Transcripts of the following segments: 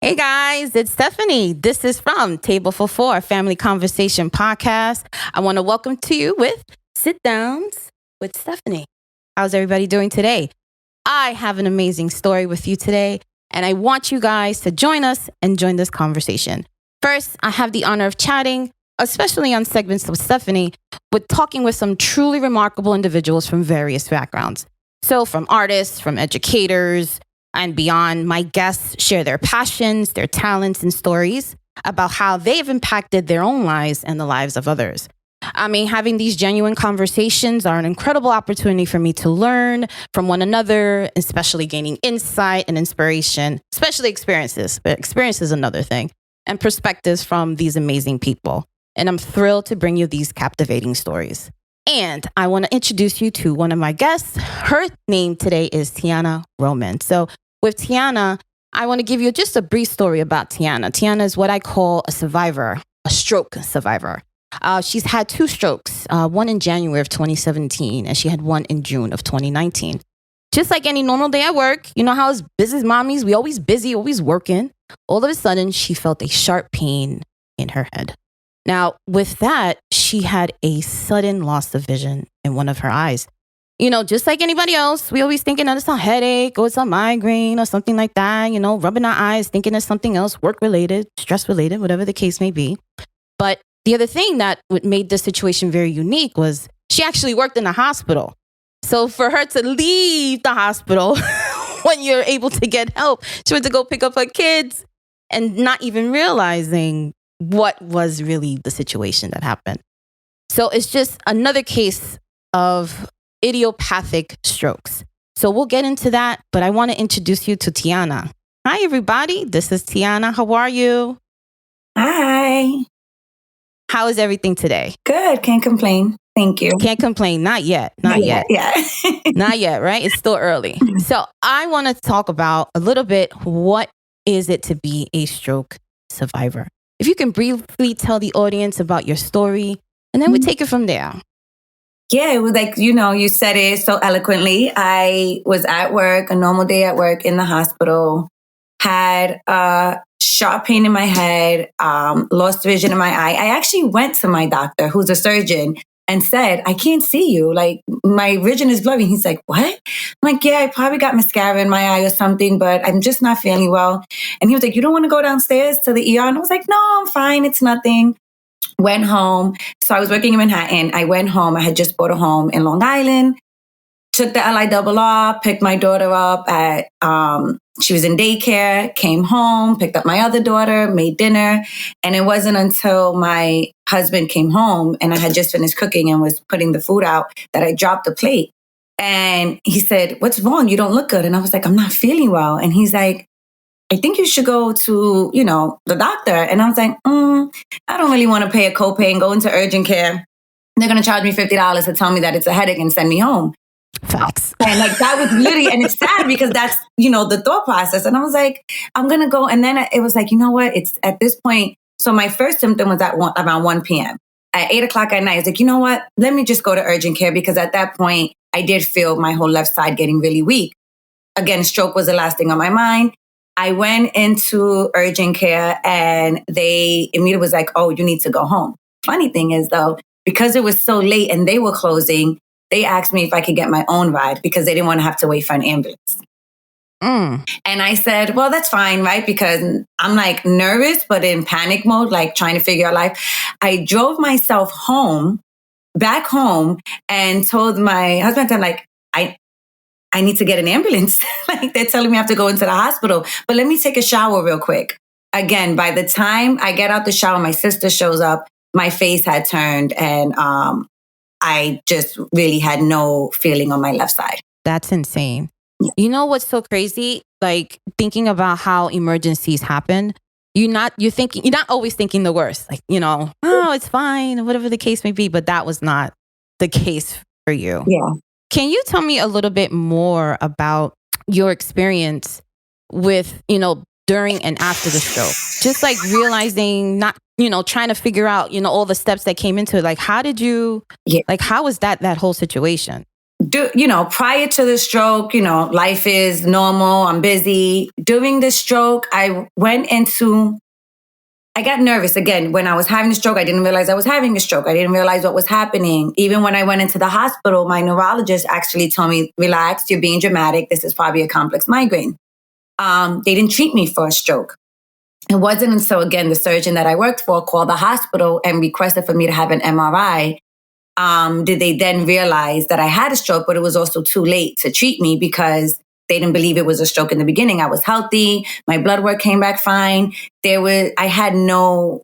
Hey guys, it's Stephanie. This is from Table for Four, Family Conversation Podcast. I want to welcome to you with Sit Downs with Stephanie. How's everybody doing today? I have an amazing story with you today, and I want you guys to join us and join this conversation. First, I have the honor of chatting, especially on segments with Stephanie, with talking with some truly remarkable individuals from various backgrounds. So from artists, from educators, and beyond, my guests share their passions, their talents, and stories about how they've impacted their own lives and the lives of others. I mean, having these genuine conversations are an incredible opportunity for me to learn from one another, especially gaining insight and inspiration, especially experiences. But experience is another thing, and perspectives from these amazing people. And I'm thrilled to bring you these captivating stories. And I want to introduce you to one of my guests. Her name today is Tiana Roman. So with Tiana, I want to give you just a brief story about Tiana. Tiana is what I call a survivor, a stroke survivor. She's had two strokes, one in January of 2017, and she had one in June of 2019. Just like any normal day at work, you know how as business mommies, we always busy, always working. All of a sudden, she felt a sharp pain in her head. Now, with that, she had a sudden loss of vision in one of her eyes. You know, just like anybody else, we always thinking that it's a headache or it's a migraine or something like that, you know, rubbing our eyes, thinking it's something else, work-related, stress-related, whatever the case may be. But the other thing that made this situation very unique was she actually worked in a hospital. So for her to leave the hospital when you're able to get help, she went to go pick up her kids and not even realizing what was really the situation that happened. So it's just another case of idiopathic strokes. So we'll get into that, but I want to introduce you to Tiana. Hi, everybody. This is Tiana. How are you? Hi. How is everything today? Good. Can't complain. Thank you. Can't complain. Not yet. Not yet. Yeah. Not yet, right? It's still early. So I want to talk about a little bit, what is it to be a stroke survivor? If you can briefly tell the audience about your story, and then we take it from there. Yeah, it was like, you said it so eloquently. I was at work, a normal day at work in the hospital, had a sharp pain in my head, lost vision in my eye. I actually went to my doctor, who's a surgeon, and said, I can't see you. Like, my vision is blurry. He's like, what? I'm like, yeah, I probably got mascara in my eye or something, but I'm just not feeling well. And he was like, you don't want to go downstairs to the ER? And I was like, no, I'm fine. It's nothing. Went home. So I was working in Manhattan. I went home. I had just bought a home in Long Island. Took the LIRR, picked my daughter up at, she was in daycare, came home, picked up my other daughter, made dinner. And it wasn't until my husband came home and I had just finished cooking and was putting the food out that I dropped the plate. And he said, what's wrong? You don't look good. And I was like, I'm not feeling well. And he's like, I think you should go to, the doctor. And I was like, I don't really want to pay a copay and go into urgent care. They're going to charge me $50 to tell me that it's a headache and send me home. Facts. And like that was literally, and it's sad because that's, the thought process. And I was like, I'm going to go. And then it was like, you know what? It's at this point. So my first symptom was around 1 p.m. At 8 o'clock at night, I was like, you know what? Let me just go to urgent care because at that point I did feel my whole left side getting really weak. Again, stroke was the last thing on my mind. I went into urgent care and they immediately was like, oh, you need to go home. Funny thing is though, because it was so late and they were closing, they asked me if I could get my own ride because they didn't want to have to wait for an ambulance. And I said, well, that's fine, right? Because I'm like nervous, but in panic mode, like trying to figure out life. I drove myself back home and told my husband, I'm like, I need to get an ambulance. Like they're telling me I have to go into the hospital, but let me take a shower real quick. Again, by the time I get out the shower, my sister shows up, my face had turned and, I just really had no feeling on my left side. That's insane. You know what's so crazy? Like thinking about how emergencies happen, you're not always thinking the worst. Like, oh, it's fine, whatever the case may be. But that was not the case for you. Yeah. Can you tell me a little bit more about your experience with, during and after the stroke? Just like realizing, not, trying to figure out, all the steps that came into it. Like, how did you, how was that whole situation? prior to the stroke, life is normal. I'm busy. During the stroke, I got nervous again. When I was having a stroke, I didn't realize I was having a stroke. I didn't realize what was happening. Even when I went into the hospital, my neurologist actually told me, relax, you're being dramatic. This is probably a complex migraine. They didn't treat me for a stroke. It wasn't until, again, the surgeon that I worked for called the hospital and requested for me to have an MRI. Did they then realize that I had a stroke, but it was also too late to treat me because they didn't believe it was a stroke in the beginning. I was healthy. My blood work came back fine. I had nothing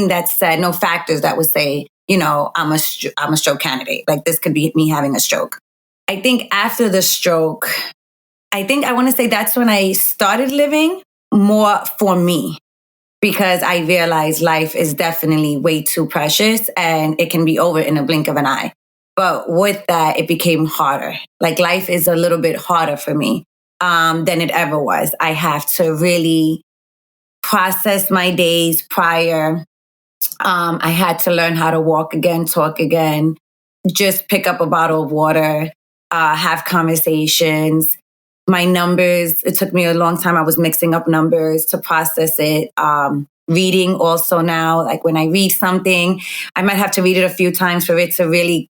that said, no factors that would say, I'm a stroke candidate. Like this could be me having a stroke. I think after the stroke, I want to say that's when I started living more for me, because I realized life is definitely way too precious and it can be over in a blink of an eye. But with that, it became harder. Like life is a little bit harder for me than it ever was. I have to really process my days prior. I had to learn how to walk again, talk again, just pick up a bottle of water, have conversations. My numbers, it took me a long time. I was mixing up numbers to process it. Reading also now, like when I read something, I might have to read it a few times for it to really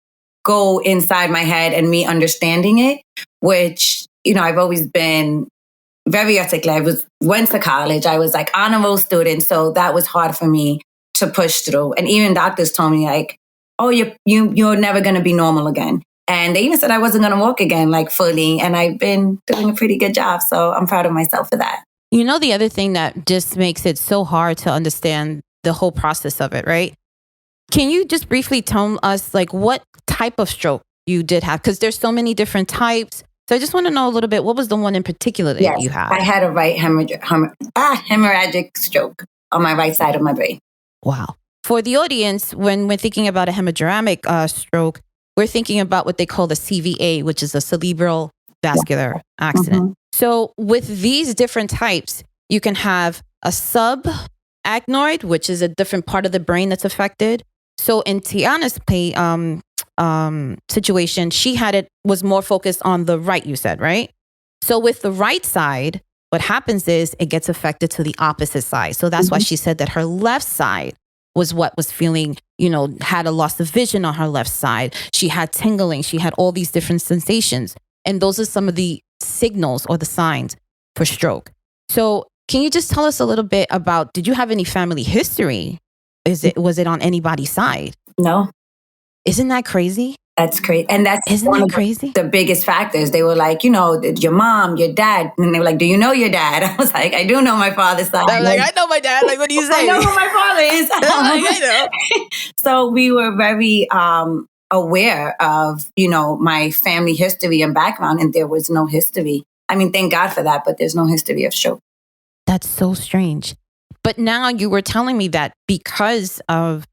go inside my head and me understanding it, which, I've always been very articulate. Went to college. I was like honor roll student. So that was hard for me to push through. And even doctors told me like, oh, you're never going to be normal again. And they even said I wasn't going to walk again, like fully. And I've been doing a pretty good job. So I'm proud of myself for that. The other thing that just makes it so hard to understand the whole process of it, right? Can you just briefly tell us like what type of stroke you did have? Because there's so many different types. So I just want to know a little bit, what was the one in particular that you had? I had a right hemorrhagic stroke on my right side of my brain. Wow. For the audience, when we're thinking about a hemorrhagic stroke, we're thinking about what they call the CVA, which is a cerebral vascular accident. Mm-hmm. So with these different types, you can have a subarachnoid, which is a different part of the brain that's affected. So in Tiana's situation, she was more focused on the right, you said, right? So with the right side, what happens is it gets affected to the opposite side. So that's why she said that her left side was what was feeling, had a loss of vision on her left side. She had tingling. She had all these different sensations. And those are some of the signals or the signs for stroke. So can you just tell us a little bit about, did you have any family history? Was it on anybody's side? No. Isn't that crazy? That's crazy. And Isn't that crazy? The biggest factors. They were like, your mom, your dad. And they were like, do you know your dad? I was like, I do know my father's side. I was like, I know my dad. Like, what do you say? I know who my father is. I know. So we were very aware of, my family history and background, and there was no history. I mean, thank God for that, but there's no history of stroke. That's so strange. But now you were telling me that because of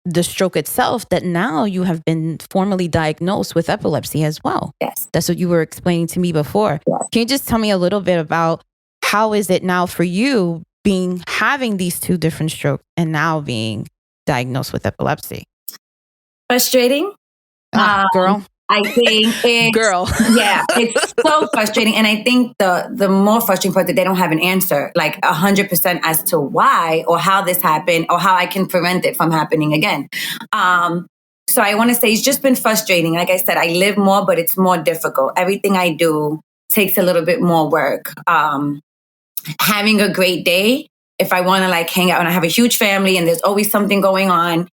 the stroke itself, that now you have been formally diagnosed with epilepsy as well. Yes. That's what you were explaining to me before. Yes. Can you just tell me a little bit about how is it now for you having these two different strokes and now being diagnosed with epilepsy? Frustrating. Girl. I think it's, girl. Yeah, it's so frustrating. And I think the more frustrating part that they don't have an answer, like 100% as to why or how this happened or how I can prevent it from happening again. So I want to say it's just been frustrating. Like I said, I live more, but it's more difficult. Everything I do takes a little bit more work. Having a great day, if I want to like hang out and I have a huge family and there's always something going on,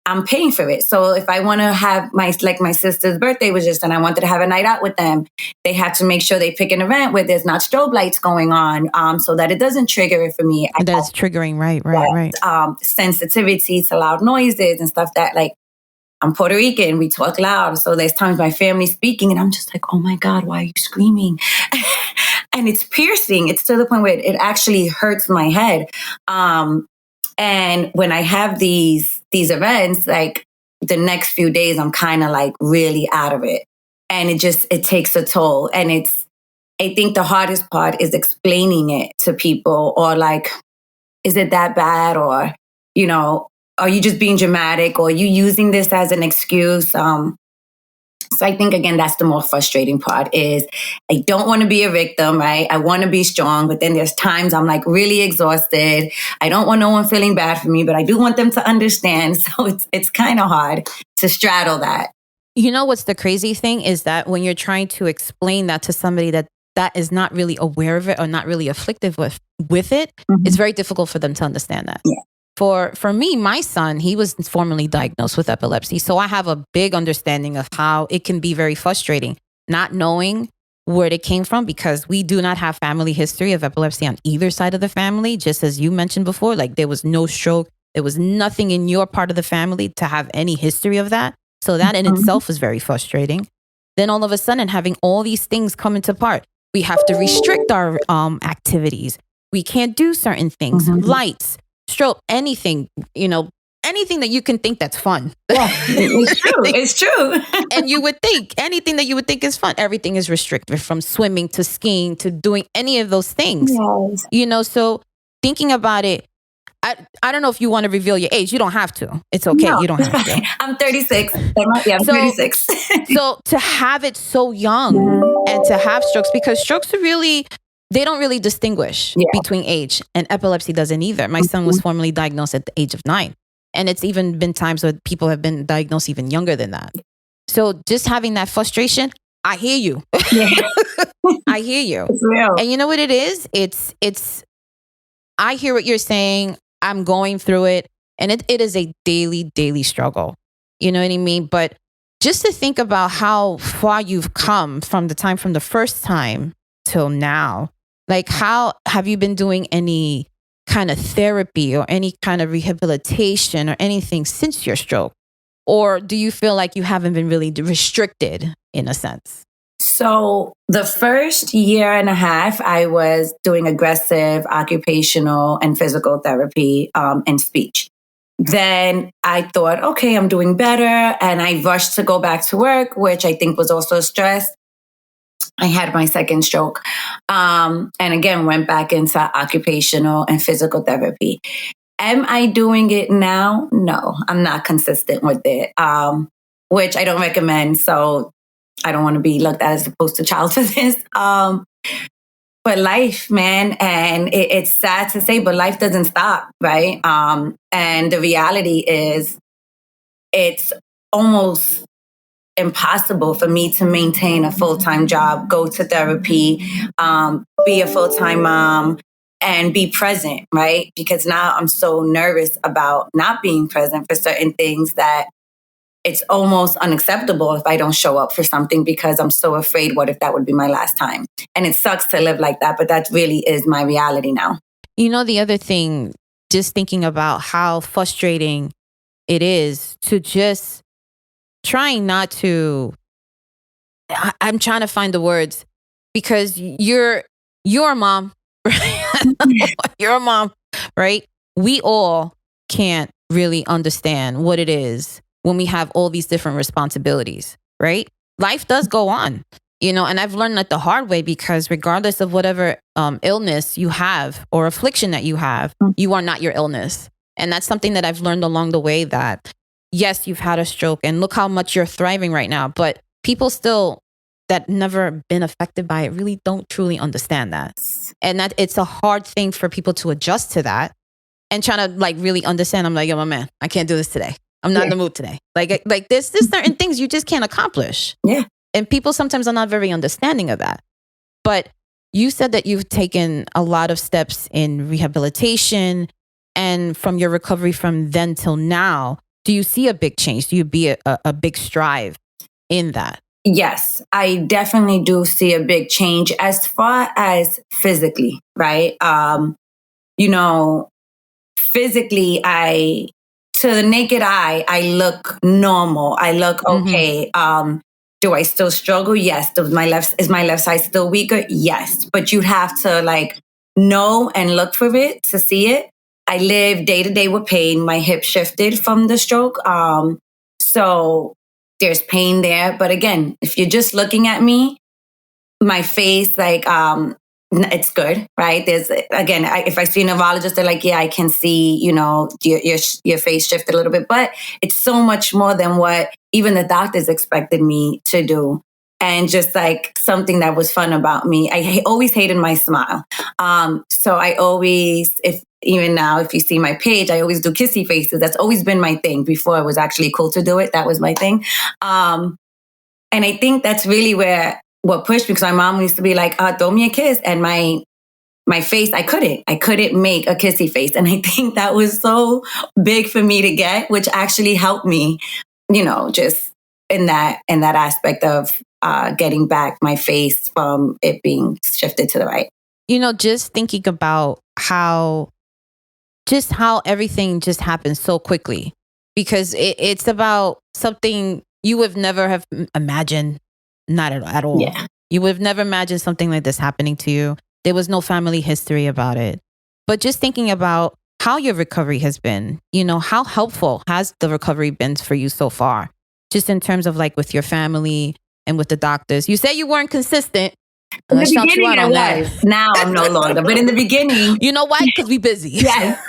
I'm paying for it. So if I want to have my sister's birthday was just, and I wanted to have a night out with them, they have to make sure they pick an event where there's not strobe lights going on, so that it doesn't trigger it for me. That's triggering, right. Sensitivity to loud noises and stuff that, like, I'm Puerto Rican, we talk loud. So there's times my family's speaking and I'm just like, oh my God, why are you screaming? And it's piercing. It's to the point where it actually hurts my head. And when I have these events, like the next few days, I'm kind of like really out of it. And it takes a toll. And I think the hardest part is explaining it to people, or like, is it that bad? Or, are you just being dramatic? Or are you using this as an excuse? So I think, again, that's the more frustrating part is I don't want to be a victim, right? I want to be strong, but then there's times I'm like really exhausted. I don't want no one feeling bad for me, but I do want them to understand. So it's kind of hard to straddle that. You know what's the crazy thing is that when you're trying to explain that to somebody that is not really aware of it or not really afflicted with it, it's very difficult for them to understand that. Yeah. For me, my son, he was formally diagnosed with epilepsy. So I have a big understanding of how it can be very frustrating not knowing where it came from, because we do not have family history of epilepsy on either side of the family. Just as you mentioned before, like there was no stroke. There was nothing in your part of the family to have any history of that. So that in itself is very frustrating. Then all of a sudden having all these things come into part. We have to restrict our activities. We can't do certain things, lights, stroke, anything, anything that you can think that's fun. Yeah, it's true. It's true. And you would think anything that you would think is fun, everything is restricted, from swimming to skiing to doing any of those things. Yes. So thinking about it, I don't know if you want to reveal your age. You don't have to. It's okay. No. You don't have to. I'm 36. I'm 36. So to have it so young and to have strokes, because strokes are really, they don't really distinguish between age, and epilepsy doesn't either. My son was formally diagnosed at the age of 9. And it's even been times where people have been diagnosed even younger than that. So just having that frustration, I hear you. Yeah. I hear you. It's real. And you know what it is? It's, I hear what you're saying. I'm going through it. And it is a daily struggle. You know what I mean? But just to think about how far you've come from the first time till now, like how have you been doing any kind of therapy or any kind of rehabilitation or anything since your stroke? Or do you feel like you haven't been really restricted in a sense? So the first year and a half, I was doing aggressive occupational and physical therapy and speech. Then I thought, okay, I'm doing better. And I rushed to go back to work, which I think was also stress. I had my second stroke. And again, went back into occupational and physical therapy. Am I doing it now? No, I'm not consistent with it, which I don't recommend. So I don't want to be looked at as a poster child for this. But life, man, and it's sad to say, but life doesn't stop, right? And the reality is it's almost impossible for me to maintain a full-time job, go to therapy, be a full-time mom, and be present, right? Because now I'm so nervous about not being present for certain things that it's almost unacceptable if I don't show up for something, because I'm so afraid, what if that would be my last time? And it sucks to live like that, but that really is my reality now. You know, the other thing, just thinking about how frustrating it is to just trying not to, I'm trying to find the words, because you're a mom, right? You're a mom, right? We all can't really understand what it is when we have all these different responsibilities, right? Life does go on, and I've learned that the hard way, because regardless of whatever illness you have or affliction that you have, you are not your illness. And that's something that I've learned along the way, that yes, you've had a stroke and look how much you're thriving right now. But people still that never been affected by it really don't truly understand that. And that it's a hard thing for people to adjust to that and trying to like really understand. I'm like, yo, my man, I can't do this today. I'm not in the mood today. Like there's certain things you just can't accomplish. Yeah. And people sometimes are not very understanding of that. But you said that you've taken a lot of steps in rehabilitation, and from your recovery from then till now, do you see a big change? Do you see a big strive in that? Yes, I definitely do see a big change as far as physically, right? Physically, to the naked eye, I look normal. I look okay. Do I still struggle? Yes. Is my left side still weaker? Yes. But you have to know and look for it to see it. I live day to day with pain. My hip shifted from the stroke. So there's pain there. But again, if you're just looking at me, my face, it's good, right? There's, again, if I see a neurologist, they're like, yeah, I can see, your face shift a little bit, but it's so much more than what even the doctors expected me to do. And just like something that was fun about me, I always hated my smile. So I always, even now, if you see my page, I always do kissy faces. That's always been my thing. Before it was actually cool to do it, that was my thing. And I think that's really what pushed me, because my mom used to be like, throw me a kiss. And my face, I couldn't make a kissy face. And I think that was so big for me to get, which actually helped me, just in that aspect of getting back my face from it being shifted to the right. Just thinking about how everything just happens so quickly, because it's about something you would never have imagined. Not at all. Yeah. You would have never imagined something like this happening to you. There was no family history about it. But just thinking about how your recovery has been, how helpful has the recovery been for you so far? Just in terms of like with your family and with the doctors. You said you weren't consistent. In the beginning, I was. Now I'm no longer. But in the beginning... You know why? Because we busy. Yes.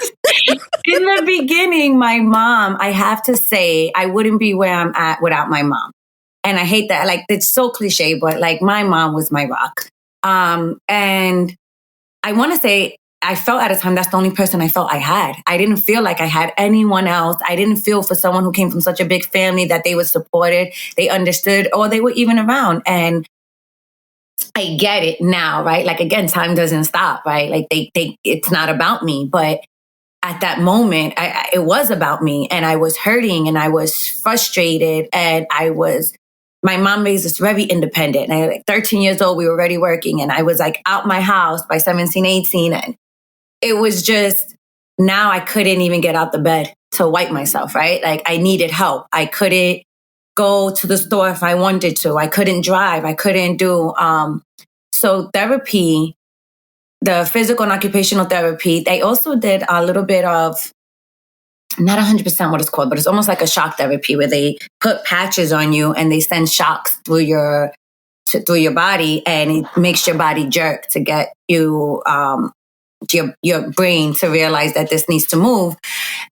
In the beginning, my mom, I have to say, I wouldn't be where I'm at without my mom. And I hate that. Like, it's so cliche, but like my mom was my rock. And I want to say, I felt at a time that's the only person I felt I had. I didn't feel like I had anyone else. I didn't feel for someone who came from such a big family that they were supported, they understood, or they were even around. And I get it now, right? Like, again, time doesn't stop, right? Like it's not about me, but at that moment, it was about me, and I was hurting and I was frustrated, and my mom raised us very independent. And like 13 years old, we were already working, and I was like out my house by 17, 18. And it was just, now I couldn't even get out the bed to wipe myself, right? Like I needed help. I couldn't go to the store if I wanted to. I couldn't drive. I couldn't do, so therapy, the physical and occupational therapy, they also did a little bit of, not 100% what it's called, but it's almost like a shock therapy where they put patches on you and they send shocks through your body, and it makes your body jerk to get you, your brain to realize that this needs to move.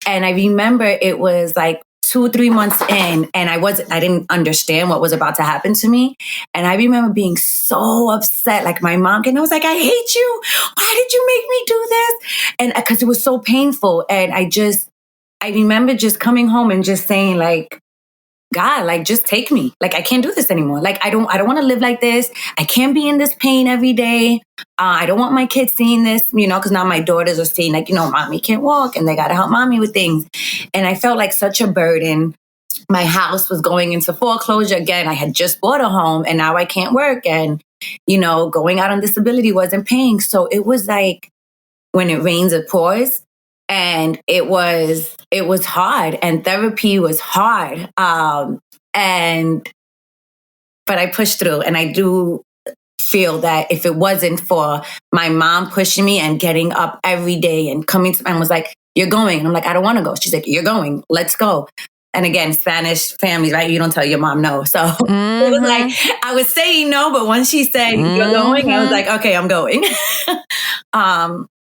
And I remember it was like 2-3 months in, and I didn't understand what was about to happen to me. And I remember being so upset, like my mom, and I was like, I hate you. Why did you make me do this? And because it was so painful. And I remember just coming home and just saying like, God, like, just take me. Like, I can't do this anymore. Like, I don't want to live like this. I can't be in this pain every day. I don't want my kids seeing this, because now my daughters are seeing like, mommy can't walk and they got to help mommy with things. And I felt like such a burden. My house was going into foreclosure again. I had just bought a home and now I can't work. And, going out on disability wasn't paying. So it was like when it rains, it pours. And it was hard, and therapy was hard. But I pushed through, and I do feel that if it wasn't for my mom pushing me and getting up every day and coming to, and was like, you're going. And I'm like, I don't want to go. She's like, you're going. Let's go. And again, Spanish families, right? You don't tell your mom no. So it was like, I was saying no, but once she said, you're going, I was like, okay, I'm going.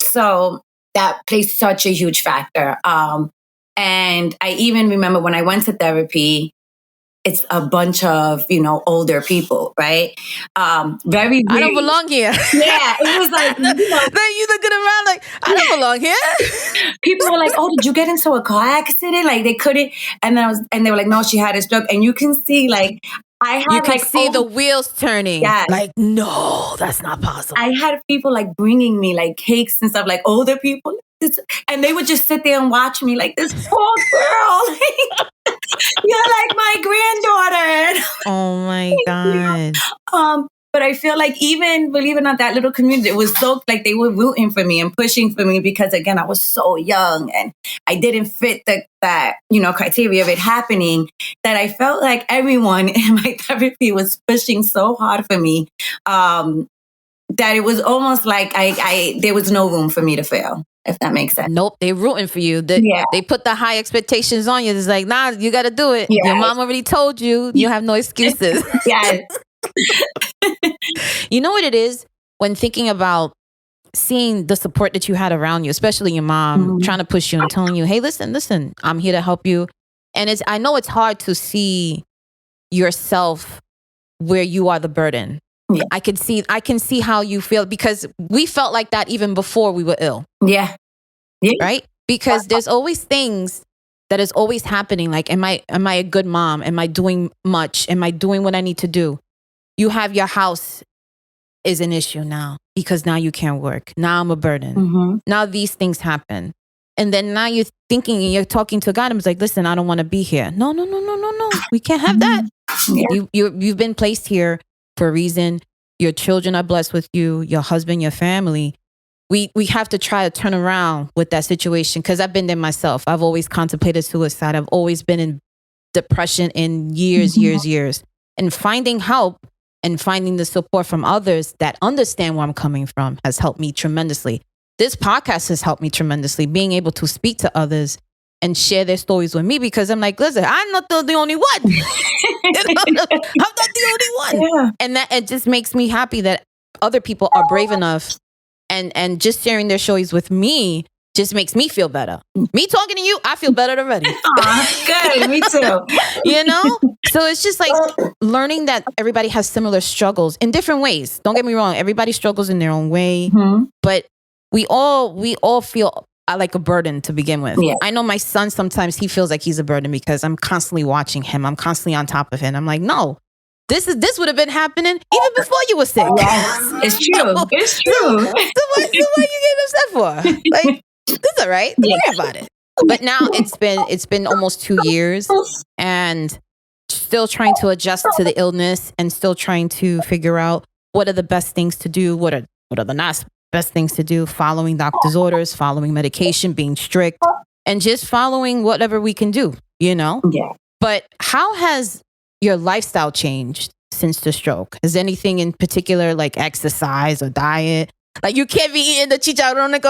So that plays such a huge factor. And I even remember when I went to therapy, it's a bunch of, older people, right? Very weird. I don't belong here. Yeah, it was like, then you looking around like, I don't belong here. People were like, oh, did you get into a car accident? Like they couldn't. And they were like, no, she had a stroke. And you can see like, you can see the wheels turning. Yeah. Like, no, that's not possible. I had people like bringing me like cakes and stuff, like older people. And they would just sit there and watch me like, this poor girl. You're like my granddaughter. Oh my God. But I feel like even, believe it or not, that little community, it was so like they were rooting for me and pushing for me because again, I was so young and I didn't fit that criteria of it happening, that I felt like everyone in my therapy was pushing so hard for me, that it was almost like there was no room for me to fail, if that makes sense. Nope, they rooting for you. They put the high expectations on you. It's like, nah, you got to do it. Yeah. Your mom already told you. You have no excuses. Yes. You know what it is? when thinking about seeing the support that you had around you, especially your mom trying to push you and telling you, hey, listen, I'm here to help you. And I know it's hard to see yourself where you are the burden. Yeah. I can see how you feel, because we felt like that even before we were ill. Yeah. Right? Because there's always things that is always happening. Like, am I a good mom? Am I doing much? Am I doing what I need to do? You have your house is an issue now because now you can't work. Now I'm a burden. Now these things happen. And then now you're thinking and you're talking to God and it's like, listen, I don't want to be here. No. We can't have that. Yeah. You've been placed here for a reason. Your children are blessed with you, your husband, your family. We have to try to turn around with that situation, because I've been there myself. I've always contemplated suicide. I've always been in depression in years. And finding help and finding the support from others that understand where I'm coming from has helped me tremendously. This podcast has helped me tremendously, being able to speak to others and share their stories with me, because I'm like, listen, I'm not the only one. I'm not the only one. Yeah. And that it just makes me happy that other people are brave enough and just sharing their stories with me just makes me feel better. Me talking to you, I feel better already. Good, me too. You know? So it's just like learning that everybody has similar struggles in different ways. Don't get me wrong, everybody struggles in their own way, but we all feel like a burden to begin with. Yeah. I know my son, sometimes he feels like he's a burden because I'm constantly watching him. I'm constantly on top of him. I'm like, no, this would have been happening even before you were sick. Yes, it's true. It's true. So what are you getting upset for? Like, this is all right. Don't worry about it. But now it's been almost 2 years, and still trying to adjust to the illness and still trying to figure out what are the best things to do. What are the not best things to do? Following doctor's orders, following medication, being strict, and just following whatever we can do, you know? Yeah. But how has your lifestyle changed since the stroke? Has anything in particular, like exercise or diet? Like, you can't be eating the chicharrón, you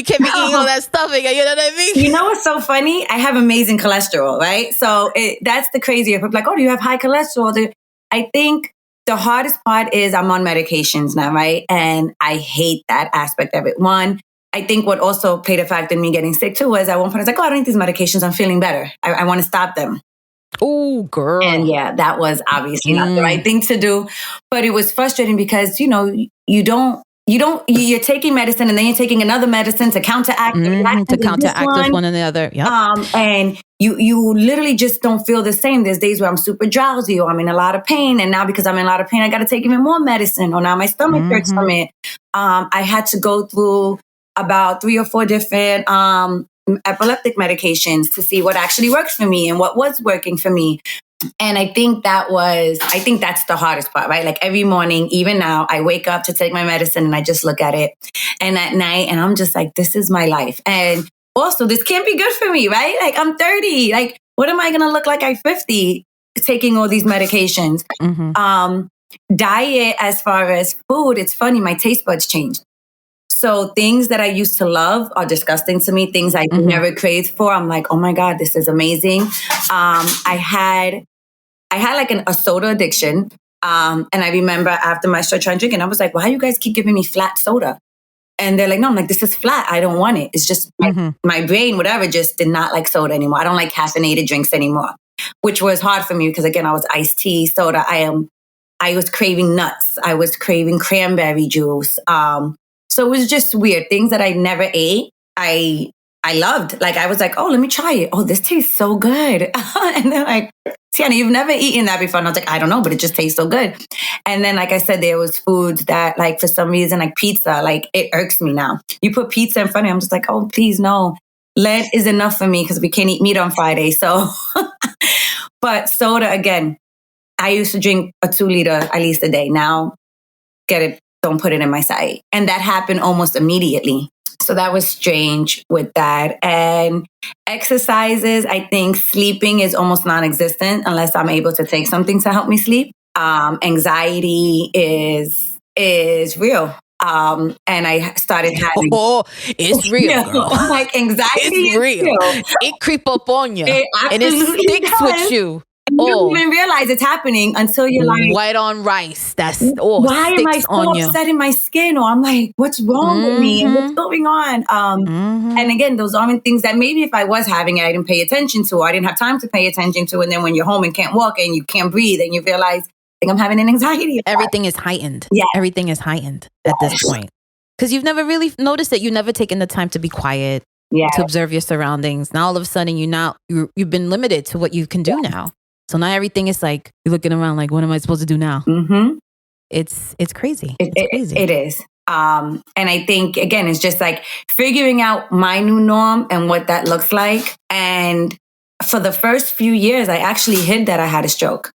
can't be eating all that stuffing, you know what I mean? You know what's so funny? I have amazing cholesterol, right? So that's the crazier. People are like, oh, do you have high cholesterol? I think the hardest part is I'm on medications now, right? And I hate that aspect of it. One, I think what also played a factor in me getting sick too was at one point I was like, oh, I don't need these medications. I'm feeling better. I want to stop them. Oh, girl. And yeah, that was obviously not the right thing to do. But it was frustrating because, you know, you're taking medicine and then you're taking another medicine to counteract with one another. Yep. And you literally just don't feel the same. There's days where I'm super drowsy or I'm in a lot of pain. And now because I'm in a lot of pain, I got to take even more medicine, or now my stomach hurts from it. I had to go through about 3 or 4 different epileptic medications to see what actually works for me and what was working for me. And I think that's the hardest part, right? Like every morning, even now, I wake up to take my medicine and I just look at it. And at night, and I'm just like, this is my life. And also, this can't be good for me, right? Like, I'm 30. Like, what am I going to look like at 50 taking all these medications? Diet, as far as food, it's funny, my taste buds changed. So things that I used to love are disgusting to me. Things I never craved for, I'm like, oh my God, this is amazing. I had like a soda addiction. And I remember after my start trying drinking, I was like, why you guys keep giving me flat soda? And they're like, no, I'm like, this is flat. I don't want it. It's just my brain, whatever, just did not like soda anymore. I don't like caffeinated drinks anymore, which was hard for me because, again, I was iced tea, soda. I was craving nuts. I was craving cranberry juice. So it was just weird. Things that I never ate, I loved. Like, I was like, oh, let me try it. Oh, this tastes so good. And they're like, Tiana, you've never eaten that before. And I was like, I don't know, but it just tastes so good. And then, like I said, there was foods that, like, for some reason, like pizza, like, it irks me now. You put pizza in front of me, I'm just like, oh, please, no. Lead is enough for me because we can't eat meat on Friday. So, but soda, again, I used to drink a 2-liter at least a day. Now, don't put it in my sight. And that happened almost immediately. So that was strange with that. And exercises, I think sleeping is almost non-existent unless I'm able to take something to help me sleep. Anxiety is real. And I started having... Oh, it's real, girl. Like, anxiety is real. It creep up on you. And it sticks with you. And you don't even realize it's happening until you're like, white on rice. That's why am I so upset in my skin? Or I'm like, what's wrong with me? And what's going on? And again, those aren't things that maybe if I was having it, I didn't pay attention to, or I didn't have time to pay attention to. And then when you're home and can't walk and you can't breathe and you realize, I think I'm having an anxiety attack. Everything is heightened. Yeah. Everything is heightened at this point. Because you've never really noticed it. You've never taken the time to be quiet, to observe your surroundings. Now all of a sudden you've been limited to what you can do now. So now everything is like, you're looking around like, what am I supposed to do now? Mm-hmm. It's crazy. It's crazy. It is. And I think, again, it's just like figuring out my new norm and what that looks like. And for the first few years, I actually hid that I had a stroke.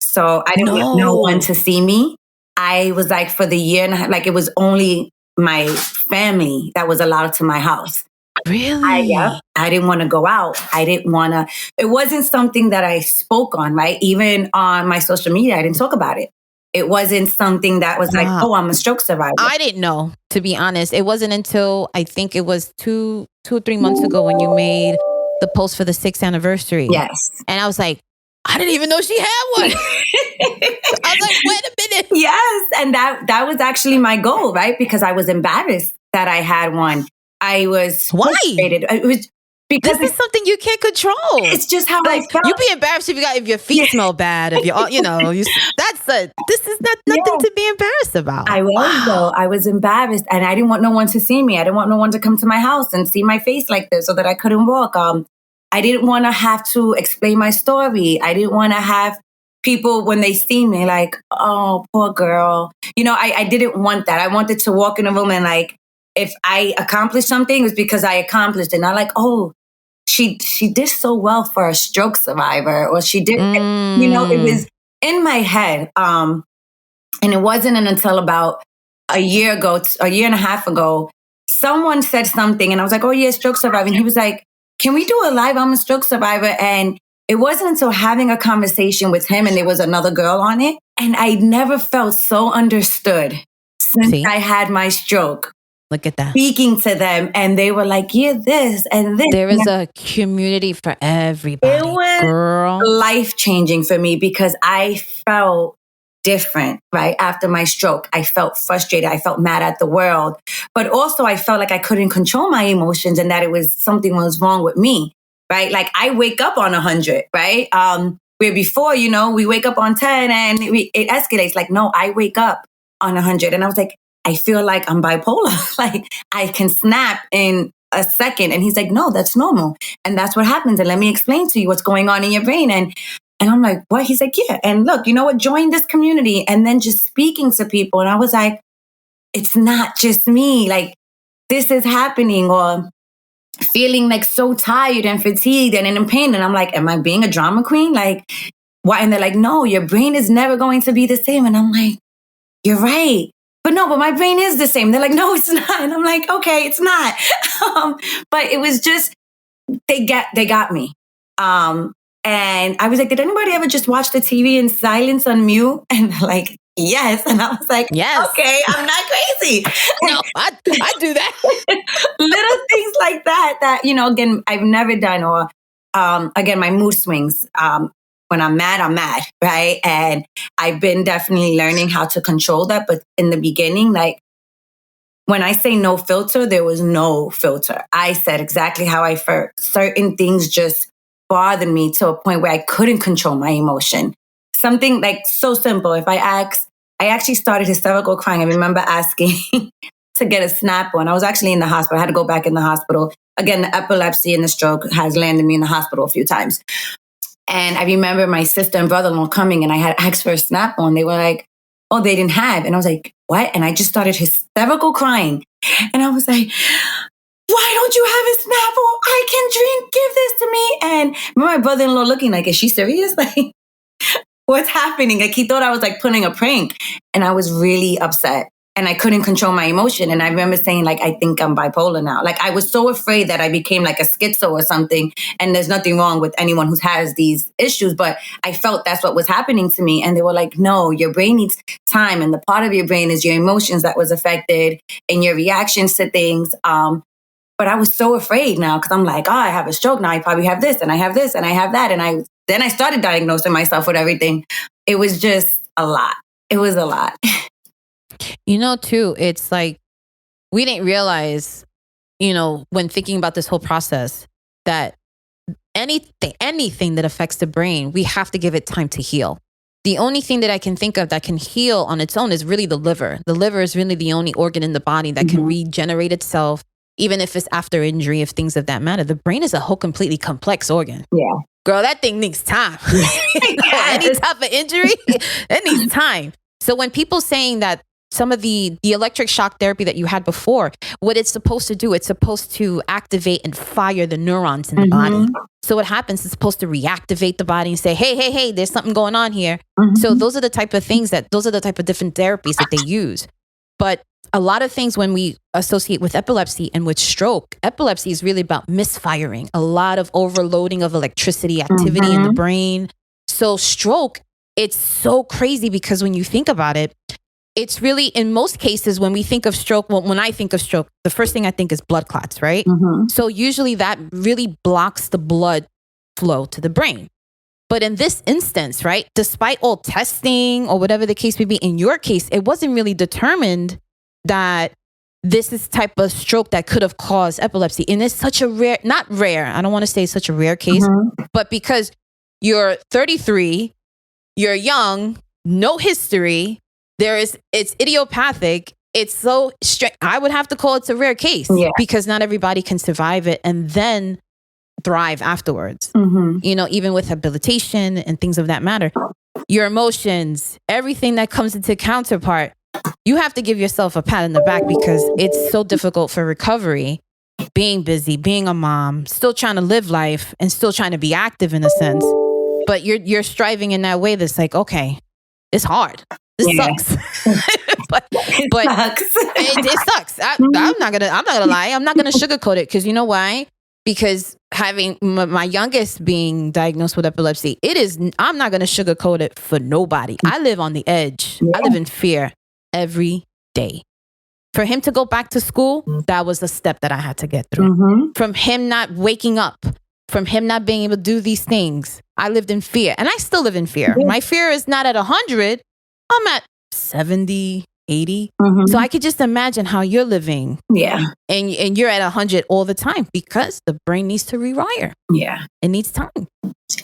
So I didn't want no one to see me. I was like, for the year and a half, like it was only my family that was allowed to my house. Really? I didn't want to go out. It wasn't something that I spoke on, right? Even on my social media, I didn't talk about it. It wasn't something that was like, oh, I'm a stroke survivor. I didn't know, to be honest. It wasn't until I think it was two or 3 months ago when you made the post for the 6th anniversary. Yes. And I was like, I didn't even know she had one. I was like, wait a minute. Yes. And that was actually my goal, right? Because I was embarrassed that I had one. I was frustrated. It was because this is something you can't control. It's just how I felt. You'd be embarrassed if your feet smell bad. If this is nothing to be embarrassed about. I was though. I was embarrassed, and I didn't want no one to see me. I didn't want no one to come to my house and see my face like this, so that I couldn't walk. I didn't want to have to explain my story. I didn't want to have people, when they see me, like, oh, poor girl. I didn't want that. I wanted to walk in a room and like, if I accomplished something, it was because I accomplished it. Not like, oh, she did so well for a stroke survivor, or she did, it was in my head. And it wasn't until about a year and a half ago, someone said something and I was like, oh yeah, stroke survivor. And he was like, can we do a live? I'm a stroke survivor. And it wasn't until having a conversation with him, and there was another girl on it, and I never felt so understood since I had my stroke. Look at that. Speaking to them, and they were like, yeah, this and this. There is a community for everybody. It was life-changing for me because I felt different, right? After my stroke, I felt frustrated. I felt mad at the world, but also I felt like I couldn't control my emotions and that something was wrong with me, right? Like I wake up on 100, right? Where before, we wake up on 10 and it escalates. Like, no, I wake up on 100. And I was like, I feel like I'm bipolar. Like I can snap in a second. And he's like, no, that's normal. And that's what happens. And let me explain to you what's going on in your brain. And I'm like, what? He's like, yeah. And look, you know what? Join this community. And then just speaking to people. And I was like, it's not just me. Like this is happening, or feeling like so tired and fatigued and in pain. And I'm like, am I being a drama queen? Like, why? And they're like, no, your brain is never going to be the same. And I'm like, you're right. But my brain is the same. They're like, no, it's not. And I'm like, okay, it's not. But it was just, they got me. And I was like, did anybody ever just watch the TV in silence on mute? And they're like, yes. And I was like, yes. Okay, I'm not crazy. No, I do that. Little things like that, again, I've never done. Or, again, my mood swings. When I'm mad, right? And I've been definitely learning how to control that. But in the beginning, like when I say no filter, there was no filter. I said exactly how I felt. Certain things just bothered me to a point where I couldn't control my emotion. Something like so simple. If I actually started hysterical crying. I remember asking to get a snap on. I was actually in the hospital. I had to go back in the hospital. Again, the epilepsy and the stroke has landed me in the hospital a few times. And I remember my sister and brother-in-law coming, and I had asked for a Snap-on. They were like, oh, they didn't have. And I was like, what? And I just started hysterical crying. And I was like, why don't you have a Snap-on? I can drink. Give this to me. And my brother-in-law looking like, is she serious? Like, what's happening? Like, he thought I was like pulling a prank. And I was really upset. And I couldn't control my emotion. And I remember saying, like, I think I'm bipolar now. Like, I was so afraid that I became like a schizo or something. And there's nothing wrong with anyone who has these issues. But I felt that's what was happening to me. And they were like, no, your brain needs time. And the part of your brain is your emotions that was affected and your reactions to things. But I was so afraid now because I'm like, oh, I have a stroke now. I probably have this and I have this and I have that. And I then I started diagnosing myself with everything. It was just a lot. It was a lot. Too, it's like we didn't realize, when thinking about this whole process, that anything that affects the brain, we have to give it time to heal. The only thing that I can think of that can heal on its own is really the liver. The liver is really the only organ in the body that can regenerate itself, even if it's after injury, if things of that matter. The brain is a whole completely complex organ. Yeah. Girl, that thing needs time. Any type of injury, it needs time. So when people saying that some of the electric shock therapy that you had before, what it's supposed to do, it's supposed to activate and fire the neurons in the body. So what happens, it's supposed to reactivate the body and say, hey, there's something going on here. So those are the type of different therapies that they use. But a lot of things when we associate with epilepsy and with stroke, epilepsy is really about misfiring, a lot of overloading of electricity activity in the brain. So stroke, it's so crazy because when you think about it, it's really, in most cases, when we think of stroke, when I think of stroke, the first thing I think is blood clots, right? So usually that really blocks the blood flow to the brain. But in this instance, right, despite all testing or whatever the case may be, in your case, it wasn't really determined that this is type of stroke that could have caused epilepsy. And it's such a rare, not rare, I don't want to say such a rare case, but because you're 33, you're young, no history, it's idiopathic. It's so strange. I would have to call it a rare case because not everybody can survive it and then thrive afterwards. Even with habilitation and things of that matter, your emotions, everything that comes into counterpart, you have to give yourself a pat on the back because it's so difficult for recovery, being busy, being a mom, still trying to live life and still trying to be active in a sense. But you're striving in that way that's like, okay, it's hard. This sucks. but it sucks. I'm not gonna lie. I'm not gonna sugarcoat it because you know why? Because having my youngest being diagnosed with epilepsy, I'm not gonna sugarcoat it for nobody. I live on the edge. I live in fear every day. For him to go back to school, that was a step that I had to get through. From him not waking up, from him not being able to do these things, I lived in fear, and I still live in fear. My fear is not at 100. I'm at 70, 80. So I could just imagine how you're living. Yeah. And you're at 100 all the time because the brain needs to rewire. Yeah. It needs time.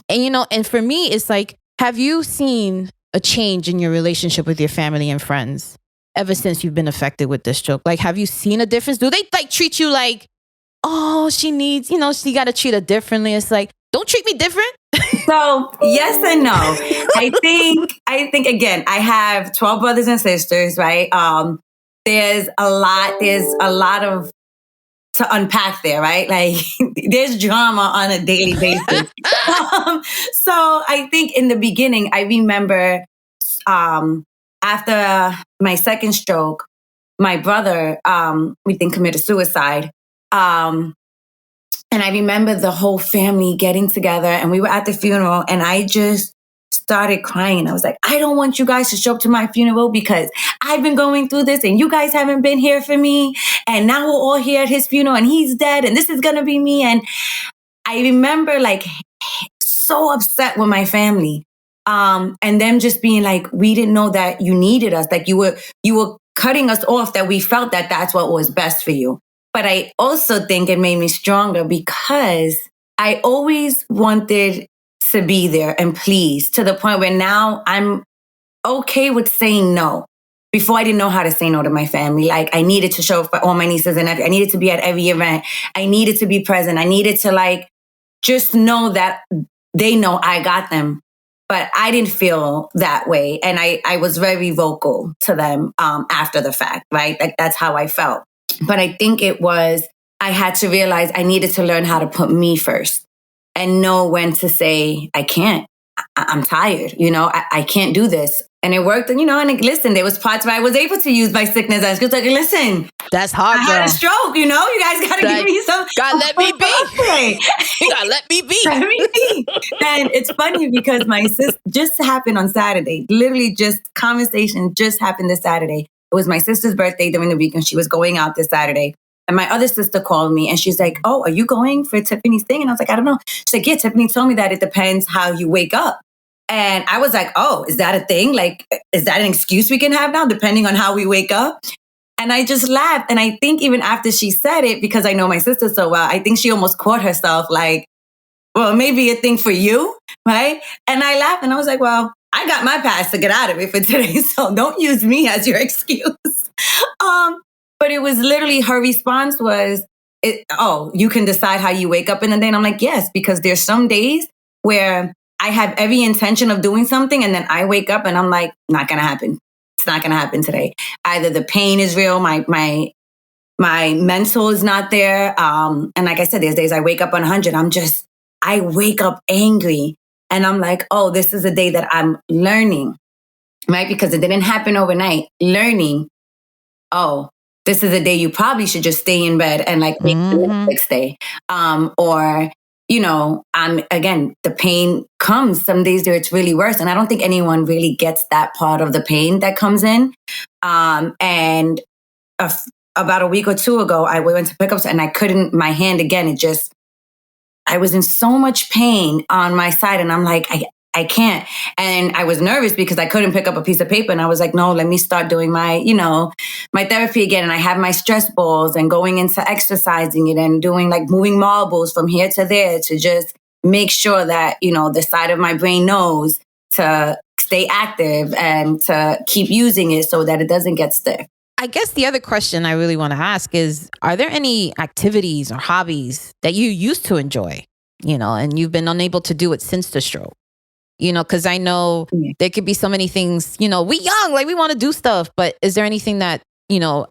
And, and for me, it's like, have you seen a change in your relationship with your family and friends ever since you've been affected with this stroke? Like, have you seen a difference? Do they treat you like, oh, she needs, she got to treat her differently? It's like, don't treat me different. So yes and no. I think again, I have 12 brothers and sisters, right? There's a lot of to unpack there, right? Like there's drama on a daily basis. So I think in the beginning, I remember after my second stroke, my brother, we think committed suicide. And I remember the whole family getting together and we were at the funeral and I just started crying. I was like, I don't want you guys to show up to my funeral because I've been going through this and you guys haven't been here for me. And now we're all here at his funeral and he's dead and this is going to be me. And I remember so upset with my family. And them just being like, we didn't know that you needed us. Like you were cutting us off, that we felt that that's what was best for you. But I also think it made me stronger because I always wanted to be there and please, to the point where now I'm okay with saying no. Before I didn't know how to say no to my family. Like I needed to show up for all my nieces and nephews. I needed to be at every event. I needed to be present. I needed to just know that they know I got them. But I didn't feel that way. And I was very vocal to them after the fact, right? Like that's how I felt. But I think I had to realize I needed to learn how to put me first and know when to say, I can't, I'm tired, I can't do this. And it worked. And, listen, there was parts where I was able to use my sickness as good. Like, listen, that's hard, I had a stroke, you guys got to give me some. God, let me be. You got to let me be. Let me be. And it's funny because my sister just happened on Saturday. Literally conversation just happened this Saturday. It was my sister's birthday during the week and she was going out this Saturday. And my other sister called me and she's like, oh, are you going for Tiffany's thing? And I was like, I don't know. She's like, yeah, Tiffany told me that it depends how you wake up. And I was like, oh, is that a thing? Like, is that an excuse we can have now, depending on how we wake up? And I just laughed. And I think even after she said it, because I know my sister so well, I think she almost caught herself like, well, maybe a thing for you, right? And I laughed and I was like, well, I got my pass to get out of it for today, so don't use me as your excuse. But it was literally, her response was, oh, you can decide how you wake up in the day. And I'm like, yes, because there's some days where I have every intention of doing something and then I wake up and I'm like, not going to happen. It's not going to happen today. Either the pain is real, my mental is not there. And like I said, there's days I wake up on 100. I wake up angry and I'm like, oh, this is a day that I'm learning, right? Because it didn't happen overnight. Learning, oh, this is a day you probably should just stay in bed and like make the next day. Or, again, the pain comes some days where it's really worse. And I don't think anyone really gets that part of the pain that comes in. And about a week or two ago, I went to pick up and I couldn't, my hand again, I was in so much pain on my side. And I'm like, I can't. And I was nervous because I couldn't pick up a piece of paper. And I was like, no, let me start doing my therapy again. And I have my stress balls and going into exercising it and doing like moving marbles from here to there to just make sure that, the side of my brain knows to stay active and to keep using it so that it doesn't get stiff. I guess the other question I really want to ask is, are there any activities or hobbies that you used to enjoy, and you've been unable to do it since the stroke? Because I know there could be so many things, we young, like we want to do stuff, but is there anything that,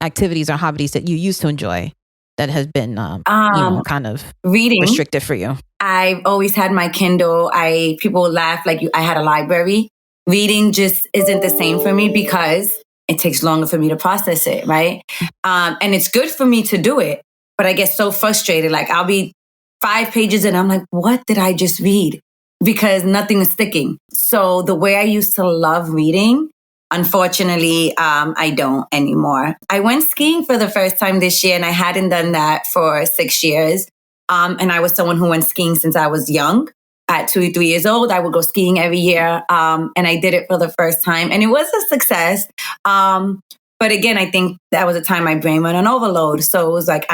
activities or hobbies that you used to enjoy that has been, kind of reading restricted for you? I've always had my Kindle. People laugh like I had a library. Reading just isn't the same for me because it takes longer for me to process it, right? And it's good for me to do it, but I get so frustrated. Like I'll be 5 pages and I'm like, what did I just read? Because nothing is sticking. So the way I used to love reading, unfortunately, I don't anymore. I went skiing for the first time this year and I hadn't done that for 6 years. And I was someone who went skiing since I was young. At 2 3 years old, I would go skiing every year. And I did it for the first time and it was a success. But again, I think that was a time my brain went on overload. So it was like,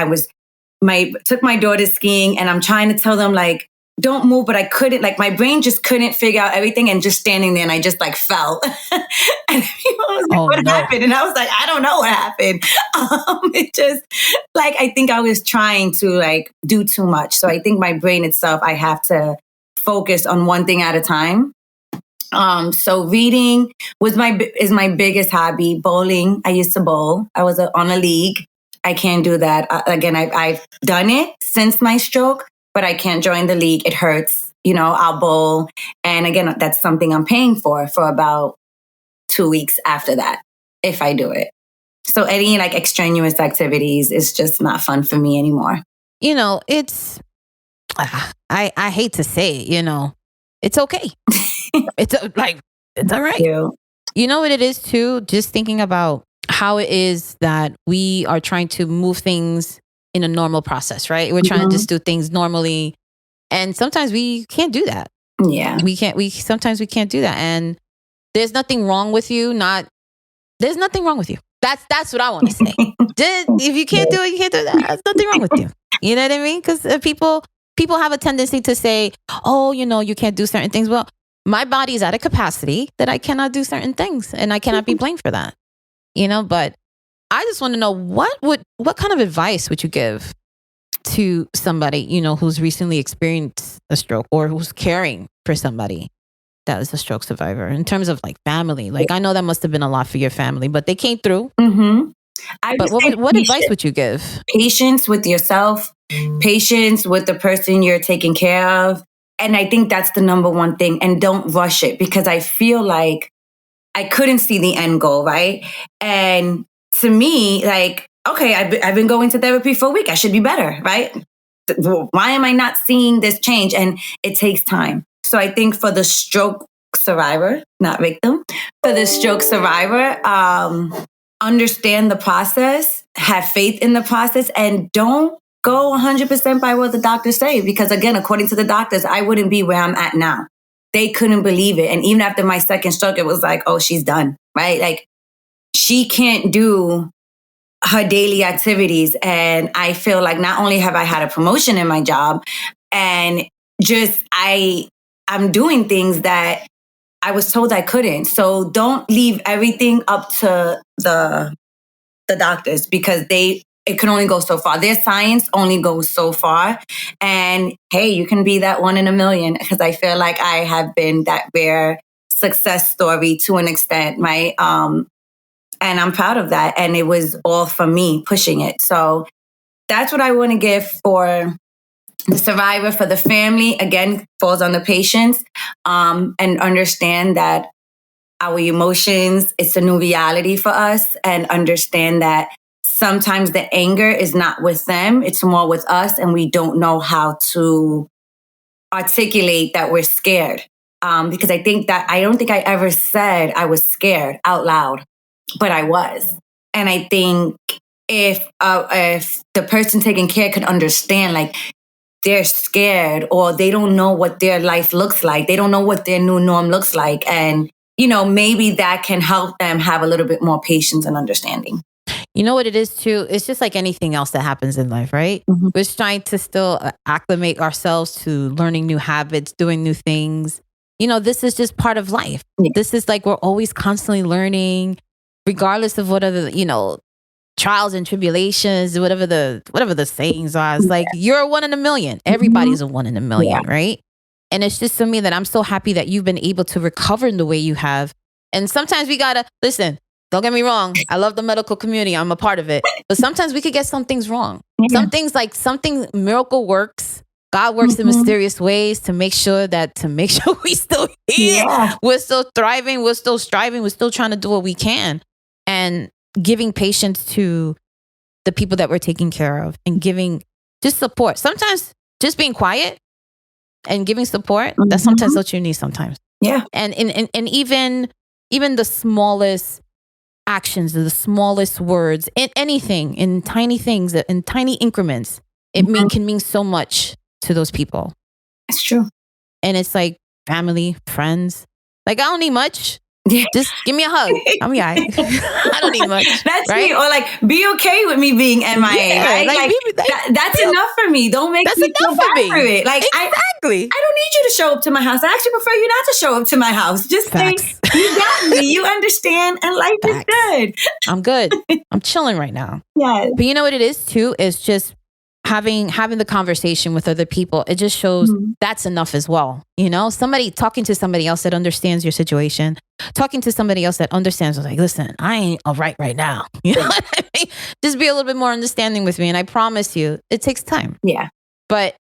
took my daughter skiing and I'm trying to tell them like, don't move, but I couldn't, like my brain just couldn't figure out everything and just standing there and I just like fell. And people was like, what happened? And I was like, I don't know what happened. It just like, I think I was trying to like do too much. So I think my brain itself, I have to focus on one thing at a time. So reading is my biggest hobby. Bowling. I used to bowl. I was on a league. I can't do that. Again, I've done it since my stroke, but I can't join the league. It hurts. I'll bowl. And again, that's something I'm paying for about 2 weeks after that, if I do it. So any like extraneous activities is just not fun for me anymore. It's, I hate to say it, it's okay. It's all right. You know what it is too? Just thinking about how it is that we are trying to move things in a normal process, right? We're trying to just do things normally. And sometimes we can't do that. Yeah. Sometimes we can't do that. And there's nothing wrong with you. There's nothing wrong with you. That's what I want to say. If you can't do it, you can't do that. There's nothing wrong with you. You know what I mean? Because people have a tendency to say, oh, you can't do certain things. Well, my body is at a capacity that I cannot do certain things and I cannot be blamed for that. But I just want to know what kind of advice would you give to somebody, who's recently experienced a stroke or who's caring for somebody that is a stroke survivor in terms of like family? Like, I know that must have been a lot for your family, but they came through. Mm-hmm. But what advice would you give? Patience with yourself, patience with the person you're taking care of. And I think that's the number one thing. And don't rush it because I feel like I couldn't see the end goal, right? And to me, like, okay, I've been going to therapy for a week. I should be better, right? Why am I not seeing this change? And it takes time. So I think for the stroke survivor, not victim, for the stroke survivor, understand the process have faith in the process and don't go 100% by what the doctors say. Because again, according to the doctors, I wouldn't be where I'm at now. They couldn't believe it. And even after my second stroke, it was like, oh, she's done, right? Like she can't do her daily activities. And I feel like not only have I had a promotion in my job and just I'm doing things that I was told I couldn't. So don't leave everything up to the doctors because it can only go so far. Their science only goes so far. And hey, you can be that 1 in a million because I feel like I have been that rare success story to an extent, right? And I'm proud of that. And it was all for me pushing it. So that's what I want to give for the survivor, for the family. Again, falls on the patients, and understand that our emotions, it's a new reality for us, and understand that sometimes the anger is not with them, it's more with us, and we don't know how to articulate that we're scared. Because I don't think I ever said I was scared out loud, but I was. And I think if the person taking care could understand, like, they're scared or they don't know what their life looks like, they don't know what their new norm looks like, and maybe that can help them have a little bit more patience and understanding. You know what it is too? It's just like anything else that happens in life, right? Mm-hmm. We're trying to still acclimate ourselves to learning new habits, doing new things. This is just part of life. Yeah. This is like we're always constantly learning, regardless of what other, trials and tribulations, whatever the sayings are. It's like you're 1 in a million. Everybody's a 1 in a million, right? And it's just to me that I'm so happy that you've been able to recover in the way you have. And sometimes we gotta listen. Don't get me wrong. I love the medical community. I'm a part of it. But sometimes we could get some things wrong. Yeah. Some things like miracle works. God works in mysterious ways to make sure we still here. Yeah. We're still thriving. We're still striving. We're still trying to do what we can. And giving patience to the people that we're taking care of and giving just support. Sometimes just being quiet and giving support, that's sometimes what you need sometimes. Yeah. And even the smallest actions, the smallest words, in anything, in tiny things, in tiny increments, it can mean so much to those people. It's true. And it's like family, friends. Like I don't need much. Yeah. Just give me a hug. I'm right. I don't need much. That's right? me. Or like, be okay with me being MIA. Yeah, right? That's enough for me. Don't make me feel bad for it. Like exactly. I don't need you to show up to my house. I actually prefer you not to show up to my house. Just say, you got me. You understand, and life is good. I'm good. I'm chilling right now. Yeah. But you know what it is too? Is just having the conversation with other people. It just shows that's enough as well. Somebody talking to somebody else that understands your situation, talking to somebody else that understands, like, listen, I ain't all right now. You know what I mean? Just be a little bit more understanding with me. And I promise you, it takes time. Yeah. But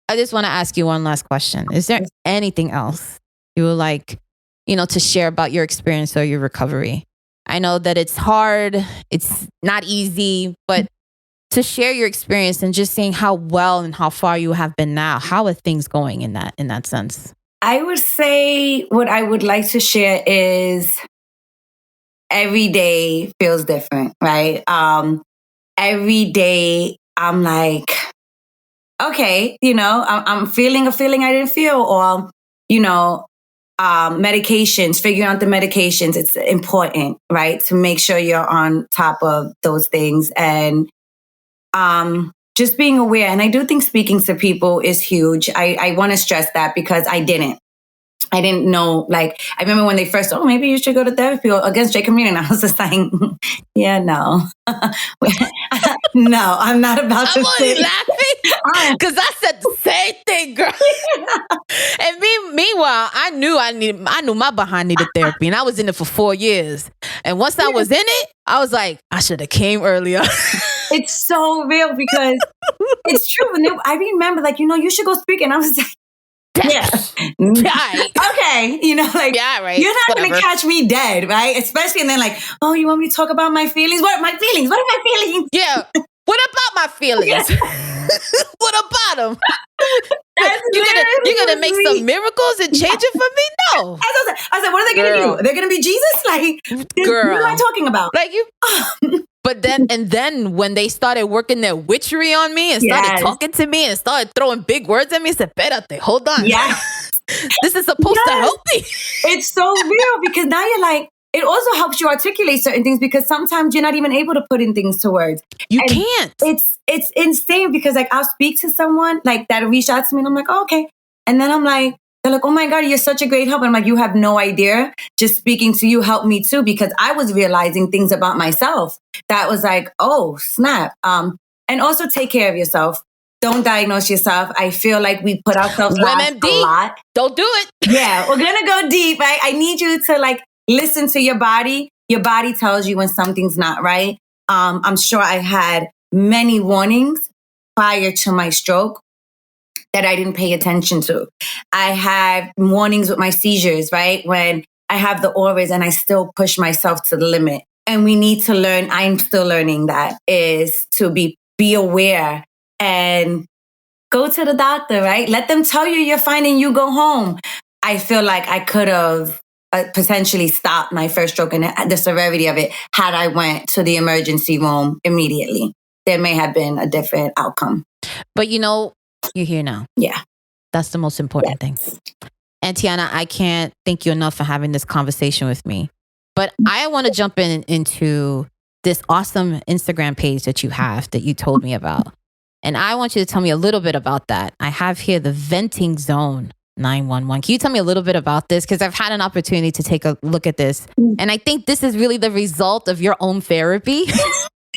I just want to ask you one last question. Is there anything else you would like, to share about your experience or your recovery? I know that it's hard. It's not easy, but to share your experience and just saying how well and how far you have been now. How are things going in that sense? I would say what I would like to share is every day feels different, right? Every day I'm like, okay, I'm feeling a feeling I didn't feel, or, medications, figuring out the medications. It's important, right? To make sure you're on top of those things and just being aware. And I do think speaking to people is huge. I want to stress that because I didn't know. Like, I remember when they first, maybe you should go to therapy or against Jacob Meeting. And I was just like, yeah, no. No, I'm not about to say. I'm only laughing because I said the same thing, girl. And meanwhile, I knew my behind needed therapy, and I was in it for 4 years. And once I was in it, I was like, I should have came earlier. It's so real because it's true. I remember, like, you should go speak. And I was like, yeah. Right. Okay. Yeah, right. You're not going to catch me dead, right? Especially, and then like, oh, you want me to talk about my feelings? What are my feelings? What are my feelings? Yeah. What about my feelings? Yeah. What about them? You're gonna make some miracles and change it for me? No. I said, what are they gonna do? They're gonna be Jesus? Like, girl, what am I talking about? Like you. But then when they started working their witchery on me and started talking to me and started throwing big words at me, I said, "Espérate, hold on. Yes. This is supposed to help me." It's so real because now you're like, it also helps you articulate certain things because sometimes you're not even able to put in things to words. You can't. It's insane because like I'll speak to someone like that reach out to me and I'm like, oh, okay. And then I'm like, they're like, oh my God, you're such a great help. And I'm like, you have no idea. Just speaking to you helped me too, because I was realizing things about myself that was like, oh, snap. And also take care of yourself. Don't diagnose yourself. I feel like we put ourselves last a lot. Don't do it. Yeah, we're going to go deep. I need you to like listen to your body. Your body tells you when something's not right. I'm sure I had many warnings prior to my stroke that I didn't pay attention to. I had warnings with my seizures, right? When I have the auras and I still push myself to the limit. And we need to learn, I'm still learning that, is to be aware and go to the doctor, right? Let them tell you you're fine and you go home. I feel like I could have potentially stopped my first stroke and the severity of it had I went to the emergency room immediately. There may have been a different outcome. But you're here now. Yeah. That's the most important thing. And Tiana, I can't thank you enough for having this conversation with me. But I want to jump into this awesome Instagram page that you have that you told me about. And I want you to tell me a little bit about that. I have here the Venting Zone 911. Can you tell me a little bit about this? Because I've had an opportunity to take a look at this. And I think this is really the result of your own therapy.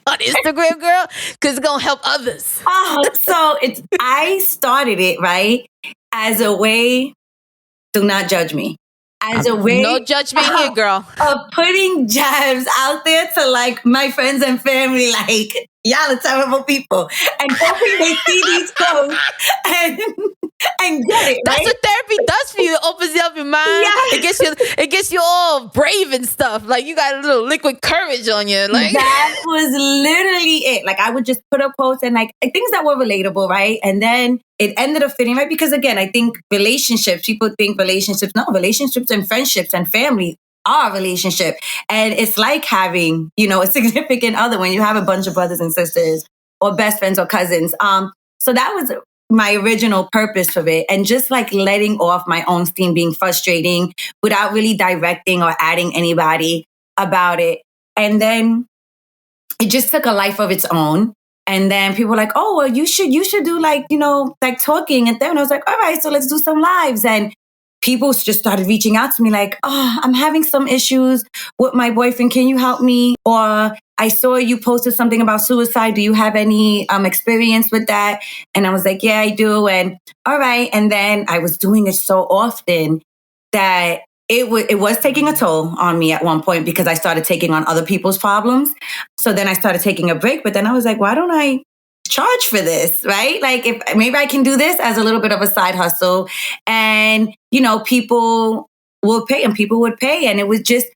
On Instagram, girl, because it's gonna help others. So I started it right as a way. Do not judge me. As a way, no judgment here, girl. Of putting jabs out there to like my friends and family, like y'all are terrible people, and hoping they see these posts and get it. That's what therapy does for you. It opens you up your mind. Yes. It gets you all brave and stuff. Like you got a little liquid courage on you. Like that was literally it. Like I would just put up posts and like things that were relatable, right? And then it ended up fitting right because again, I think people think relationships and friendships and family are a relationship. And it's like having, a significant other when you have a bunch of brothers and sisters or best friends or cousins. So that was my original purpose for it. And just like letting off my own steam, being frustrating without really directing or adding anybody about it. And then it just took a life of its own. And then people were like, oh, well, you should do like, like talking. And then I was like, all right, so let's do some lives. And people just started reaching out to me like, oh, I'm having some issues with my boyfriend. Can you help me? Or I saw you posted something about suicide. Do you have any experience with that? And I was like, yeah, I do. And all right. And then I was doing it so often that it was taking a toll on me at one point because I started taking on other people's problems. So then I started taking a break. But then I was like, why don't I charge for this, right? Like if maybe I can do this as a little bit of a side hustle and, people will pay and people would pay. And it was just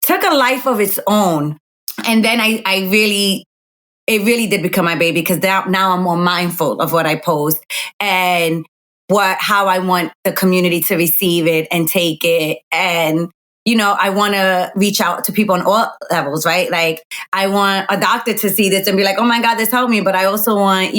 took a life of its own. And then it really did become my baby because now I'm more mindful of what I post and how I want the community to receive it and take it. And, I want to reach out to people on all levels, right? Like I want a doctor to see this and be like, oh my God, this helped me. But I also want,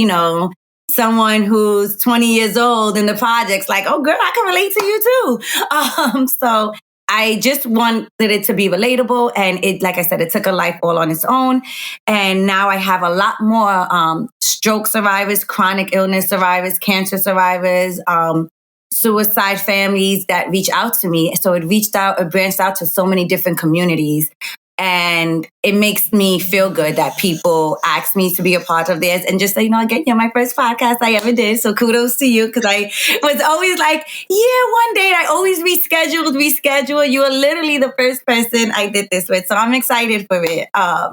someone who's 20 years old in the projects like, oh girl, I can relate to you too. So I just wanted it to be relatable. And it, like I said, it took a life all on its own. And now I have a lot more stroke survivors, chronic illness survivors, cancer survivors, suicide families that reach out to me. So it branched out to so many different communities. And it makes me feel good that people ask me to be a part of this and just say, again, you're my first podcast I ever did. So kudos to you. Cause I was always like, yeah, one day I always reschedule. You are literally the first person I did this with. So I'm excited for it.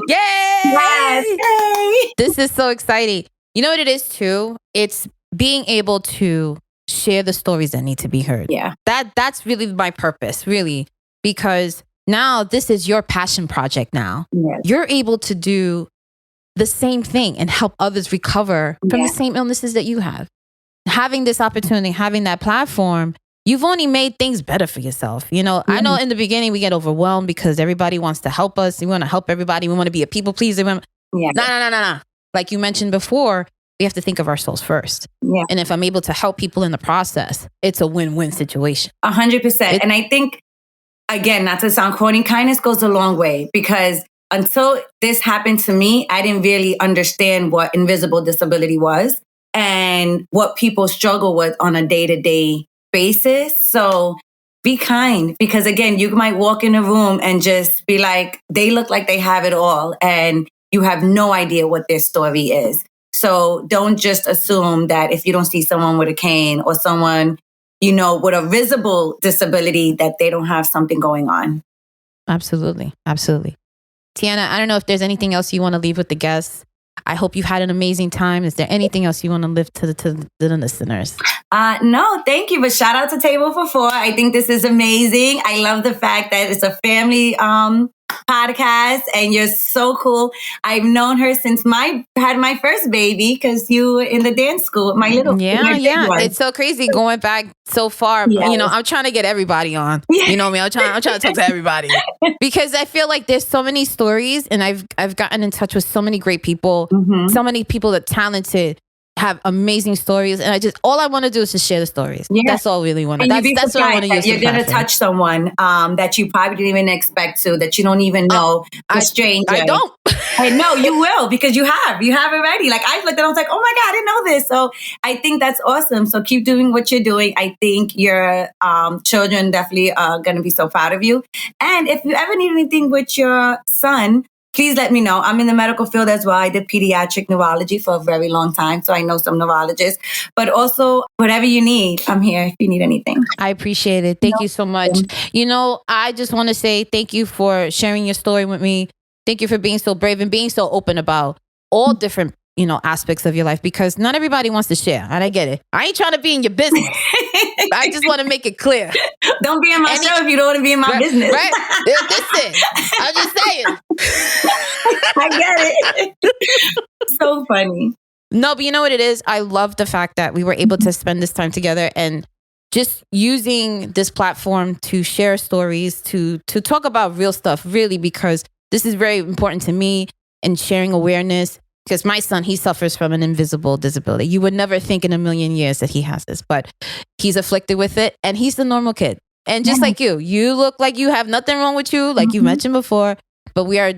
Yay! Yes, yay! This is so exciting. You know what it is too? It's being able to share the stories that need to be heard. Yeah. That's really my purpose, really, because now this is your passion project now. Yes. You're able to do the same thing and help others recover from the same illnesses that you have. Having this opportunity, having that platform you've only made things better for yourself. You know, I know in the beginning we get overwhelmed because everybody wants to help us. We want to help everybody. We want to be a people pleaser. No. Like you mentioned before, we have to think of ourselves first. Yeah. And if I'm able to help people in the process, it's a win-win situation. 100%. And I think, again, not to sound corny, kindness goes a long way, because until this happened to me, I didn't really understand what invisible disability was and what people struggle with on a day-to-day basis. So be kind, because again, you might walk in a room and just be like, they look like they have it all, and you have no idea what their story is. So don't just assume that if you don't see someone with a cane or someone, you know, with a visible disability, that they don't have something going on. Absolutely. Absolutely. Tiana, I don't know if there's anything else you want to leave with the guests. I hope you've had an amazing time. Is there anything else you want to leave to the listeners? No, thank you. But shout out to Table for Four. I think this is amazing. I love the fact that it's a family podcast, and you're so cool. I've known her since had my first baby, because you were in the dance school with my little yeah. It's so crazy going back so far. Yes. You know, I'm trying to get everybody on. You know me. I'm trying to talk to everybody because I feel like there's so many stories, and I've gotten in touch with so many great people, so many people that are talented, have amazing stories, and all I want to do is just share the stories. Yeah. That's all I really want to. That's what I want to use. You're going to touch someone that you probably didn't even expect to, that you don't even know, a stranger. I don't. I know you will, because you have already. Like, I looked and I was like, oh my God, I didn't know this. So I think that's awesome. So keep doing what you're doing. I think your children definitely are going to be so proud of you. And if you ever need anything with your son, please let me know. I'm in the medical field as well. I did pediatric neurology for a very long time, so I know some neurologists. But also, whatever you need, I'm here if you need anything. I appreciate it. Thank you so much. You know, I just want to say thank you for sharing your story with me. Thank you for being so brave and being so open about all different, you know, aspects of your life, because not everybody wants to share. And I get it. I ain't trying to be in your business. I just want to make it clear. Don't be in my show if you don't want to be in my business. Right? Listen, I'm just saying. I get it. So funny. No, but you know what it is? I love the fact that we were able to spend this time together and just using this platform to share stories, to talk about real stuff, really, because this is very important to me, and sharing awareness. Because my son, he suffers from an invisible disability. You would never think in a million years that he has this, but he's afflicted with it, and he's the normal kid. And just like you look like you have nothing wrong with you, like you mentioned before, but we are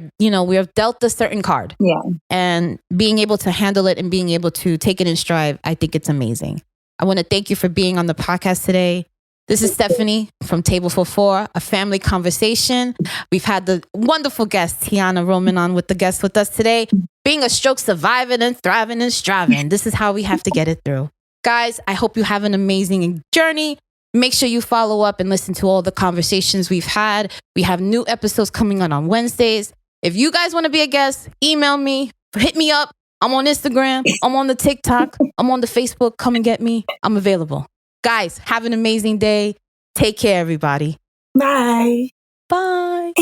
dealt a certain card. Yeah. And being able to handle it and being able to take it in stride, I think it's amazing. I want to thank you for being on the podcast today. This is Stephanie from Table for Four, a family conversation. We've had the wonderful guest, Tiana Roman, on with us today. Being a stroke survivor and thriving and striving. This is how we have to get it through. Guys, I hope you have an amazing journey. Make sure you follow up and listen to all the conversations we've had. We have new episodes coming on Wednesdays. If you guys want to be a guest, email me, hit me up. I'm on Instagram. I'm on the TikTok. I'm on the Facebook. Come and get me. I'm available. Guys, have an amazing day. Take care, everybody. Bye. Bye.